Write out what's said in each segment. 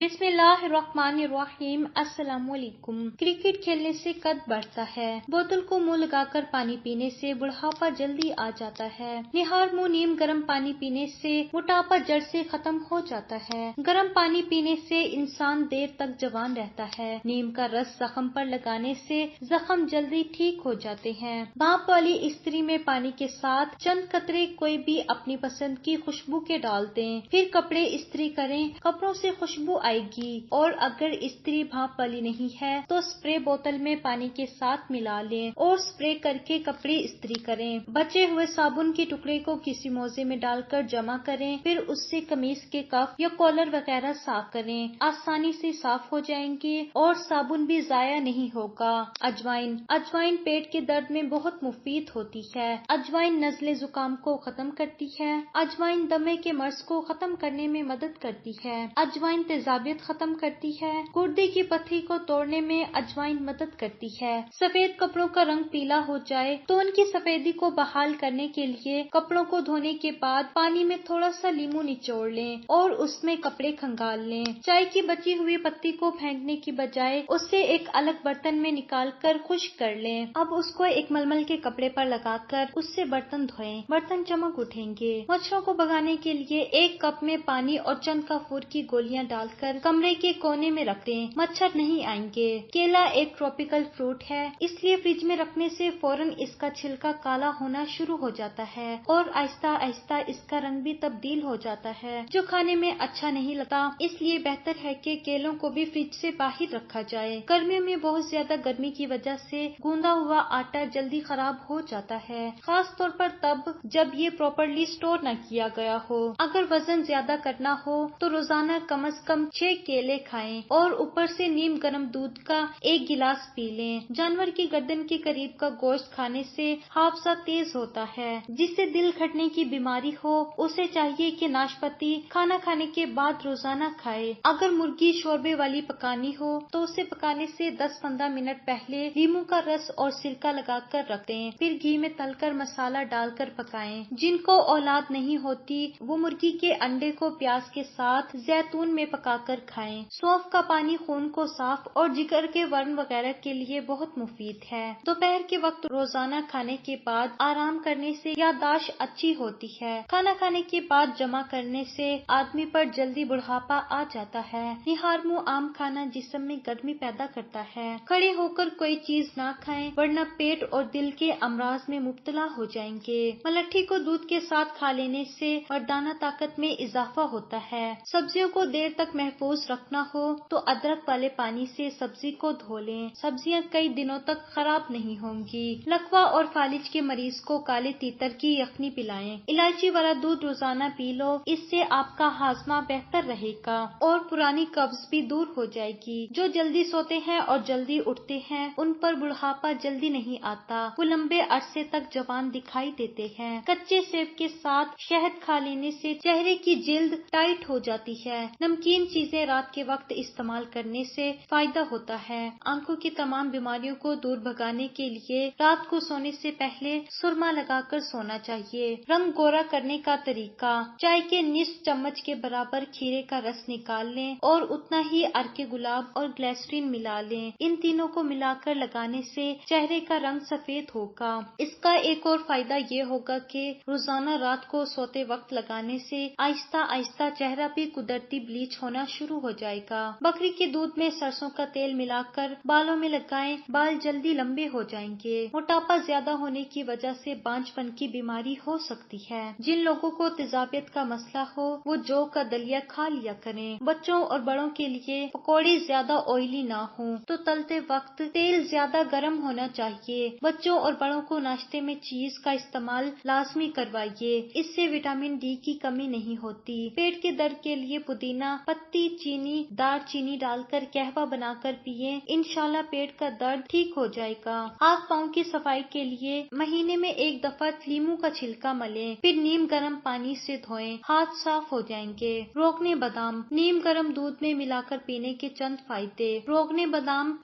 بسم اللہ الرحمن الرحیم۔ السلام علیکم۔ کرکٹ کھیلنے سے قد بڑھتا ہے، بوتل کو منہ لگا کر پانی پینے سے بڑھاپا جلدی آ جاتا ہے، نہار منہ نیم گرم پانی پینے سے موٹاپا جڑ سے ختم ہو جاتا ہے، گرم پانی پینے سے انسان دیر تک جوان رہتا ہے، نیم کا رس زخم پر لگانے سے زخم جلدی ٹھیک ہو جاتے ہیں، بھاپ والی استری میں پانی کے ساتھ چند قطرے کوئی بھی اپنی پسند کی خوشبو کے ڈال دیں، پھر کپڑے استری کریں، کپڑوں سے خوشبو آئے گی، اور اگر استری بھاپ والی نہیں ہے تو اسپرے بوتل میں پانی کے ساتھ ملا لیں اور اسپرے کر کے کپڑے استری کریں، بچے ہوئے صابن کے ٹکڑے کو کسی موزے میں ڈال کر جمع کریں، پھر اس سے قمیص کے کف یا کالر وغیرہ صاف کریں، آسانی سے صاف ہو جائیں گے اور صابن بھی ضائع نہیں ہوگا۔ اجوائن پیٹ کے درد میں بہت مفید ہوتی ہے، اجوائن نزلے زکام کو ختم کرتی ہے، اجوائن دمے کے مرض کو ختم کرنے میں مدد کرتی ہے، اجوائن تیزابیت ختم کرتی ہے، گردے کی پتھری کو توڑنے میں اجوائن مدد کرتی ہے، سفید کپڑوں کا رنگ پیلا ہو جائے تو ان کی سفیدی کو بحال کرنے کے لیے کپڑوں کو دھونے کے بعد پانی میں تھوڑا سا لیموں نچوڑ لیں اور اس میں کپڑے کھنگال لیں، چائے کی بچی ہوئی پتی کو پھینکنے کی بجائے اسے ایک الگ برتن میں نکال کر خشک کر لیں، اب اس کو ایک ململ کے کپڑے پر لگا کر اس سے برتن دھوئیں، برتن چمک اٹھیں گے۔ مچھروں کو بھگانے کے لیے ایک کپ میں پانی اور چند کافور کی گولیاں ڈال کر کمرے کے کونے میں رکھ دیں، مچھر نہیں آئیں گے۔ کیلا ایک ٹراپیکل فروٹ ہے، اس لیے فریج میں رکھنے سے فوراً اس کا چھلکا کالا ہونا شروع ہو جاتا ہے اور آہستہ آہستہ اس کا رنگ بھی تبدیل ہو جاتا ہے، جو کھانے میں اچھا نہیں لگتا، اس لیے بہتر ہے کہ کیلوں کو بھی فریج سے باہر رکھا جائے۔ گرمیوں میں بہت زیادہ گرمی کی وجہ سے گوندا ہوا آٹا جلدی خراب ہو جاتا ہے، خاص طور پر تب جب یہ پراپرلی اسٹور نہ کیا گیا ہو۔ اگر وزن زیادہ کرنا ہو تو روزانہ کم از کم 6 کیلے کھائیں اور اوپر سے نیم گرم دودھ کا 1 گلاس پی لیں۔ جانور کی گردن کے قریب کا گوشت کھانے سے حافظہ تیز ہوتا ہے، جسے دل گھٹنے کی بیماری ہو اسے چاہیے کہ ناشپاتی کھانا کھانے کے بعد روزانہ کھائے۔ اگر مرغی شوربے والی پکانی ہو تو اسے پکانے سے 10-15 منٹ پہلے لیموں کا رس اور سرکہ لگا کر رکھ دیں، پھر گھی میں تل کر مسالہ ڈال کر پکائیں۔ جن کو اولاد نہیں ہوتی وہ مرغی کے انڈے کو پیاز کے ساتھ زیتون میں پکا کر کھائیں۔ سونف کا پانی خون کو صاف اور جگر کے ورم وغیرہ کے لیے بہت مفید ہے۔ دوپہر کے وقت روزانہ کھانے کے بعد آرام کرنے سے یادداشت اچھی ہوتی ہے۔ کھانا کھانے کے بعد جمع کرنے سے آدمی پر جلدی بڑھاپا آ جاتا ہے۔ نہار منہ عام کھانا جسم میں گرمی پیدا کرتا ہے۔ کھڑے ہو کر کوئی چیز نہ کھائیں ورنہ پیٹ اور دل کے امراض میں مبتلا ہو جائیں گے۔ ملٹھی کو دودھ کے ساتھ کھا لینے سے مردانہ طاقت میں اضافہ ہوتا ہے۔ سبزیوں کو دیر تک محفوظ رکھنا ہو تو ادرک والے پانی سے سبزی کو دھو لیں، سبزیاں کئی دنوں تک خراب نہیں ہوں گی۔ لکوا اور فالج کے مریض کو کالے تیتر کی یخنی پلائیں، الائچی والا دودھ روزانہ پی لو، اس سے آپ کا ہاضمہ بہتر رہے گا اور پرانی قبض بھی دور ہو جائے گی۔ جو جلدی سوتے ہیں اور جلدی اٹھتے ہیں ان پر بڑھاپا جلدی نہیں آتا، وہ لمبے عرصے تک جوان دکھائی دیتے ہیں۔ کچے سیب کے ساتھ شہد کھا لینے سے چہرے کی جلد ٹائٹ ہو جاتی ہے۔ نمکین چیزیں رات کے وقت استعمال کرنے سے فائدہ ہوتا ہے۔ آنکھوں کی تمام بیماریوں کو دور بھگانے کے لیے رات کو سونے سے پہلے سرما لگا کر سونا چاہیے۔ رنگ گورا کرنے کا طریقہ: چائے کے نصف چمچ کے برابر کھیرے کا رس نکال لیں اور اتنا ہی ارک گلاب اور گلیسرین ملا لیں، ان تینوں کو ملا کر لگانے سے چہرے کا رنگ سفید ہوگا۔ اس کا ایک اور فائدہ یہ ہوگا کہ روزانہ رات کو سوتے وقت لگانے سے آہستہ آہستہ چہرہ بھی قدرتی بلیچ ہونا شروع ہو جائے گا۔ بکری کے دودھ میں سرسوں کا تیل ملا کر بالوں میں لگائیں، بال جلدی لمبے ہو جائیں گے۔ موٹاپا زیادہ ہونے کی وجہ سے بانجھ پن کی بیماری ہو سکتی ہے۔ جن لوگوں کو تیزابیت کا مسئلہ ہو وہ جو کا دلیا کھا لیا کریں۔ بچوں اور بڑوں کے لیے پکوڑے زیادہ آئلی نہ ہوں تو تلتے وقت تیل زیادہ گرم ہونا چاہیے۔ بچوں اور بڑوں کو ناشتے میں چیز کا استعمال لازمی کروائیے، اس سے وٹامن ڈی کی کمی نہیں ہوتی۔ پیٹ کے درد کے لیے پودینہ پتی، چینی، دار چینی ڈال کر قہوہ بنا کر پیئیں، انشاءاللہ پیٹ کا درد ٹھیک ہو جائے گا۔ ہاتھ پاؤں کی صفائی کے لیے مہینے میں ایک دفعہ لیموں کا چھلکا ملیں، پھر نیم گرم پانی سے دھوئیں، ہاتھ صاف ہو جائیں گے۔ روغن بادام نیم گرم دودھ میں ملا کر پینے کے چند فائدے۔ روغن بادام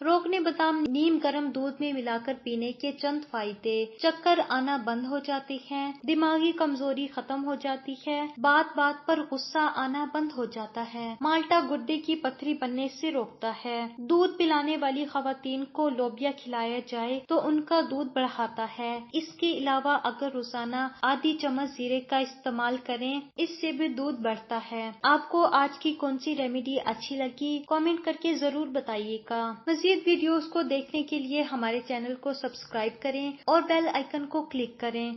نیم گرم دودھ میں ملا کر پینے کے چند فائدے: چکر آنا بند ہو جاتے ہیں، دماغی کمزوری ختم ہو جاتی ہے، بات بات پر غصہ آنا بند ہو جاتا ہے، مالٹا گردے کی پتھری بننے سے روکتا ہے۔ دودھ پلانے والی خواتین کو لوبیا کھلایا جائے تو ان کا دودھ بڑھاتا ہے۔ اس کے علاوہ اگر روزانہ آدھی چمچ زیرے کا استعمال کریں، اس سے بھی دودھ بڑھتا ہے۔ آپ کو آج کی کون سی ریمیڈی اچھی لگی؟ کامنٹ کر کے ضرور بتائیے گا۔ مزید ویڈیوز کو دیکھنے کے لیے ہمارے چینل کو سبسکرائب کریں اور بیل آئیکن کو کلک کریں۔